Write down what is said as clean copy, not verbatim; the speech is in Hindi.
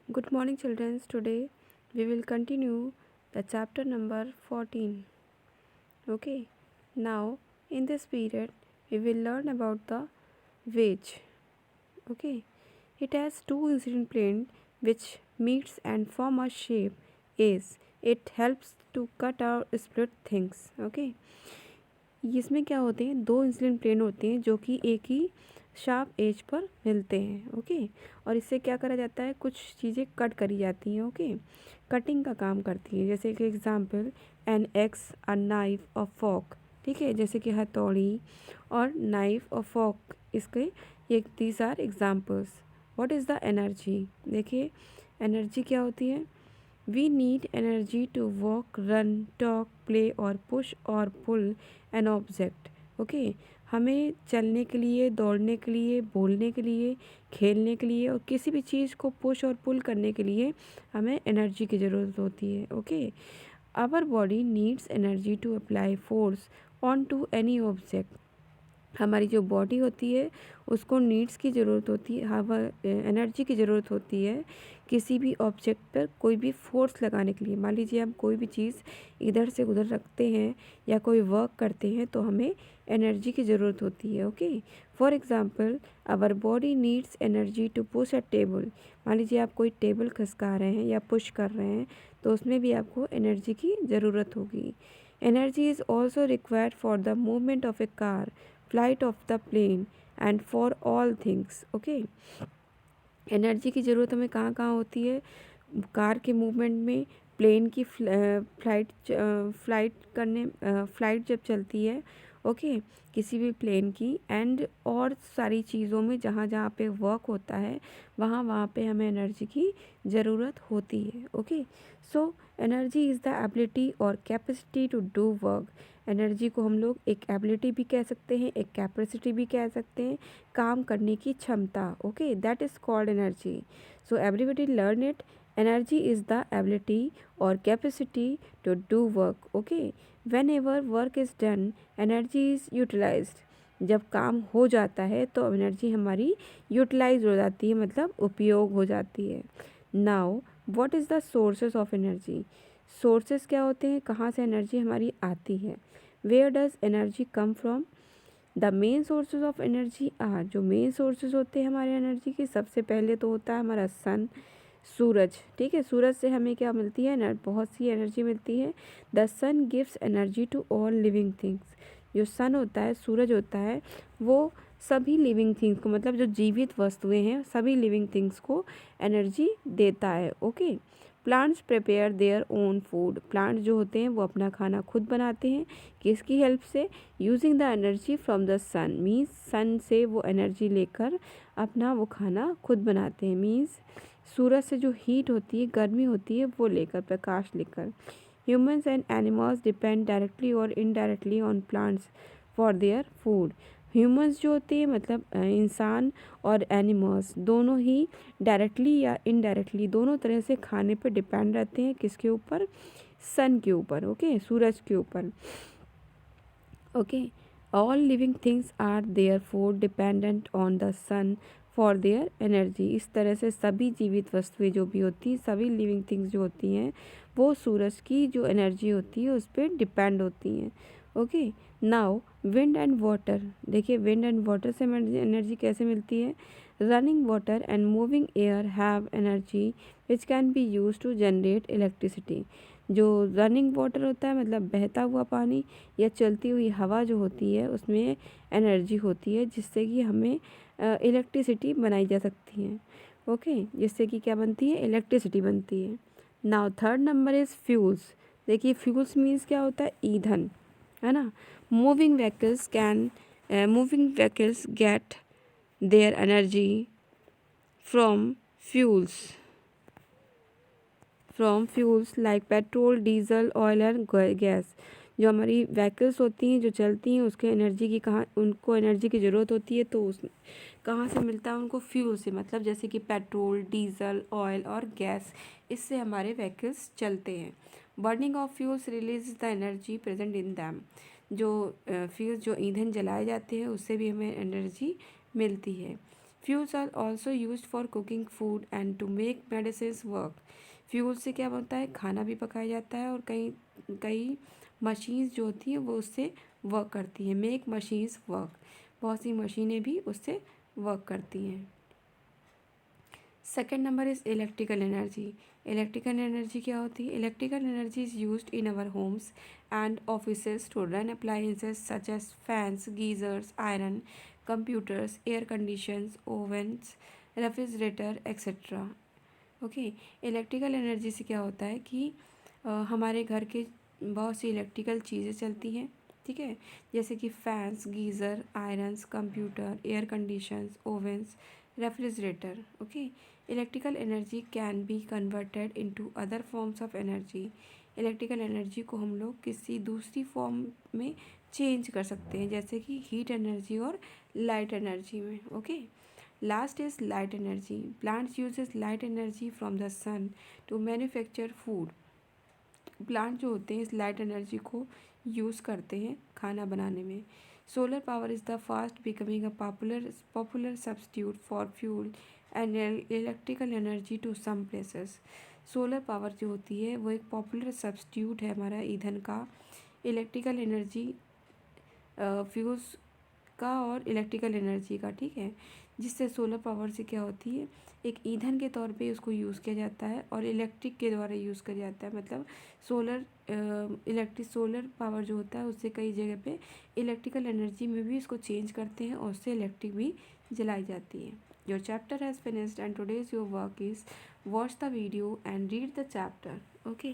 Good morning, children. Today we will continue the chapter number 14. Okay, now in this period we will learn about the wedge. Okay, it has two incident planes which meets and form a shape as it helps to cut or split things. Okay, इसमें क्या होते हैं, दो इंसिडेंट प्लेन होते हैं जो कि एक ही शार्प एज पर मिलते हैं। ओके, और इससे क्या करा जाता है, कुछ चीज़ें कट करी जाती हैं। ओके, कटिंग का काम करती है। जैसे कि example an axe, a knife, a fork. ठीक है, जैसे कि हथौड़ी और नाइफ और फॉक, इसके ये these are examples. What is the energy? देखिए, एनर्जी क्या होती है? We need energy to walk, run, talk, play और push और pull an object. ओके, हमें चलने के लिए, दौड़ने के लिए, बोलने के लिए, खेलने के लिए और किसी भी चीज़ को पुश और पुल करने के लिए हमें एनर्जी की ज़रूरत होती है। Okay, our body needs energy to apply force on to any object. हमारी जो बॉडी होती है उसको नीड्स की ज़रूरत होती है, हवा एनर्जी की ज़रूरत होती है किसी भी ऑब्जेक्ट पर कोई भी फोर्स लगाने के लिए। मान लीजिए हम कोई भी चीज़ इधर से उधर रखते हैं या कोई वर्क करते हैं तो हमें एनर्जी की ज़रूरत होती है। Okay, for example our body needs energy to push a table. मान लीजिए आप कोई टेबल खसका रहे हैं या पुश कर रहे हैं तो उसमें भी आपको एनर्जी की ज़रूरत होगी। Energy is also required for the movement of a car, flight of the plane and for all things. Okay, energy की ज़रूरत हमें कहाँ कहाँ होती है? कार के मूवमेंट में, प्लेन की फ्लाइट जब चलती है। ओके, किसी भी प्लेन की, एंड और सारी चीज़ों में जहाँ जहाँ पे वर्क होता है वहाँ वहाँ पे हमें एनर्जी की ज़रूरत होती है। Okay, so energy is the ability और capacity to do work. Energy को हम लोग एक एबिलिटी भी कह सकते हैं, एक कैपेसिटी भी कह सकते हैं, काम करने की क्षमता। Okay, that is called energy. So everybody learn it. Energy is the ability और capacity to do work. Okay, whenever work is done energy is utilised. जब काम हो जाता है तो एनर्जी हमारी यूटिलाइज हो जाती है, मतलब उपयोग हो जाती है। Now what is the sources of energy? Sources क्या होते हैं, कहाँ से एनर्जी हमारी आती है? Where does energy come from? The main sources of energy are, जो मेन सोर्सेज होते हैं हमारे एनर्जी के, सबसे पहले तो होता है हमारा सन, सूरज। ठीक है, सूरज से हमें क्या मिलती है? बहुत सी एनर्जी मिलती है। The sun gives energy to all living things. जो सन होता है, सूरज होता है, वो सभी लिविंग थिंग्स को, मतलब जो जीवित वस्तुएं हैं सभी लिविंग थिंग्स को एनर्जी देता है। Okay, plants prepare their own food. Plants जो होते हैं वो अपना खाना खुद बनाते हैं, किसकी हेल्प से? Using the energy from the sun. Means sun से वो एनर्जी लेकर अपना वो खाना खुद बनाते हैं। मीन्स सूरज से जो हीट होती है, गर्मी होती है, वो लेकर, प्रकाश लेकर। Humans and animals depend directly और indirectly on plants for their food. Humans जो होते हैं, मतलब इंसान और एनिमल्स, दोनों ही डायरेक्टली या इनडायरेक्टली दोनों तरह से खाने पर डिपेंड रहते हैं। किसके ऊपर? सन के ऊपर। ओके, सूरज के ऊपर। Okay, all living things are therefore dependent on the sun for their energy. इस तरह से सभी जीवित वस्तुएं जो भी होती हैं, सभी लिविंग थिंग्स जो होती हैं, वो सूरज की जो एनर्जी होती है उस पर डिपेंड होती हैं। Okay, now wind and water. देखिए, विंड एंड वाटर से एनर्जी कैसे मिलती है? Running water and moving air have energy which can be use to generate electricity. जो रनिंग वाटर होता है, मतलब बहता हुआ पानी, या चलती हुई हवा जो होती है, उसमें एनर्जी होती है जिससे कि हमें इलेक्ट्रिसिटी बनाई जा सकती है। ओके, जिससे कि क्या बनती है? इलेक्ट्रिसिटी बनती है। Now third number is fuels. देखिए, फ्यूल्स मीन्स क्या होता है? ईंधन, है ना। Moving vehicles get their energy from fuels like petrol, diesel, oil and gas. जो हमारी व्हीकल्स होती हैं, जो चलती हैं, उसके एनर्जी की कहाँ उनको एनर्जी की ज़रूरत होती है, तो उस कहाँ से मिलता है उनको? फ्यूल से। मतलब जैसे कि पेट्रोल, डीजल, ऑयल और गैस, इससे हमारे व्हीकल्स चलते हैं। Burning of fuels release the energy present in them. जो फ्यूल, जो ईंधन जलाए जाते हैं, उससे भी हमें एनर्जी मिलती है। Fuels are also use for cooking food and to make medicines work. Fuel से क्या बनता है, खाना भी पकाया जाता है और कई कई मशीन्स जो होती हैं वो उससे वर्क करती हैं। मेक मशीन्स वर्क, बहुत सी मशीनें भी उससे वर्क करती हैं। Second number is electrical energy. Electrical energy क्या होती है? Electrical energy is used in our homes and offices to run appliances such as fans, geysers, iron, computers, air conditions, ovens, refrigerator etcetera. Okay, electrical energy से क्या होता है कि हमारे घर के बहुत सी इलेक्ट्रिकल चीज़ें चलती हैं, ठीक है, जैसे कि fans, geyser, irons, computer, air conditions, ovens, refrigerator. Okay, electrical energy can be converted into other forms of energy. Electrical energy को हम लोग किसी दूसरी फॉर्म में चेंज कर सकते हैं, जैसे कि हीट एनर्जी और लाइट एनर्जी में। Okay, last is light energy. Plants uses light energy from the sun to manufacture food. Plant जो होते हैं इस लाइट एनर्जी को यूज़ करते हैं खाना बनाने में। Solar power is the fast becoming a popular substitute for fuel and electrical energy to some places. Solar power जो होती है वो एक पॉपुलर सब्स्टिट्यूट है हमारा ईंधन का, इलेक्ट्रिकल एनर्जी, फ्यूल्स का और इलेक्ट्रिकल एनर्जी का, ठीक है, जिससे सोलर पावर से क्या होती है, एक ईंधन के तौर पे उसको यूज़ किया जाता है और इलेक्ट्रिक के द्वारा यूज़ किया जाता है। मतलब सोलर पावर जो होता है उससे कई जगह पे इलेक्ट्रिकल एनर्जी में भी इसको चेंज करते हैं और उससे इलेक्ट्रिक भी जलाई जाती है। Your chapter has finished and today's your work is watch the video and read the chapter. Okay.